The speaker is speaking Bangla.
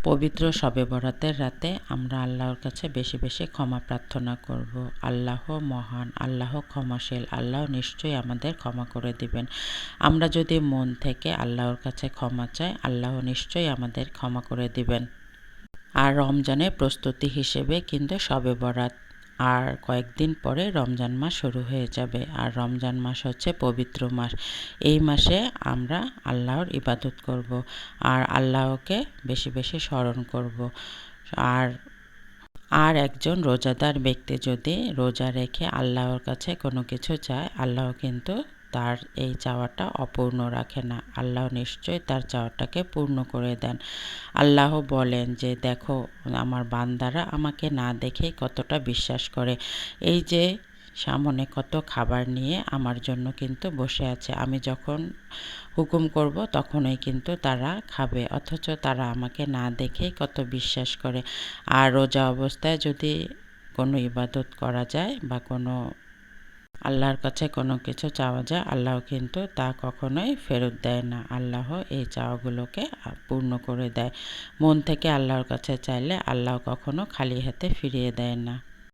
পবিত্র শবে বরাতের রাতে আমরা আল্লাহর কাছে বেশি বেশি ক্ষমা প্রার্থনা করব। আল্লাহ মহান, আল্লাহ ক্ষমাশীল, আল্লাহ নিশ্চয়ই আমাদের ক্ষমা করে দিবেন। আমরা যদি মন থেকে আল্লাহর কাছে ক্ষমা চাই, আল্লাহ নিশ্চয়ই আমাদের ক্ষমা করে দিবেন। আর রমজানের প্রস্তুতি হিসেবে কিন্তু শবে বরাত, আর কয়েকদিন পরে রমজান মাস শুরু হয়ে যাবে। আর রমজান মাস হচ্ছে পবিত্র মাস। এই মাসে আমরা আল্লাহর ইবাদত করব আর আল্লাহকে বেশি বেশি স্মরণ করব। আর আর একজন রোজাদার ব্যক্তি যদি রোজা রেখে আল্লাহর কাছে কোনো কিছু চায়, আল্লাহ কিন্তু তার এই চাওয়াটা অপূর্ণ রাখে না। আল্লাহ নিশ্চয়ই তার চাওয়াটাকে পূর্ণ করে দেন। আল্লাহ বলেন যে দেখো, আমার বান্দারা আমাকে না দেখেই কতটা বিশ্বাস করে। এই যে সামনে কত খাবার নিয়ে আমার জন্য কিন্তু বসে আছে, আমি যখন হুকুম করব তখনই কিন্তু তারা খাবে, অথচ তারা আমাকে না দেখেই কত বিশ্বাস করে। আর রোজা অবস্থায় যদি কোনো ইবাদত করা যায় বা কোনো আল্লাহর কাছে কোনো কিছু চাওয়া যায়, আল্লাহ কিন্তু তা কখনোই ফেরত দেয় না। আল্লাহ এই চাওয়াগুলোকে পূর্ণ করে দেয়। মন থেকে আল্লাহর কাছে চাইলে আল্লাহ কখনো খালি হাতে ফিরিয়ে দেয় না।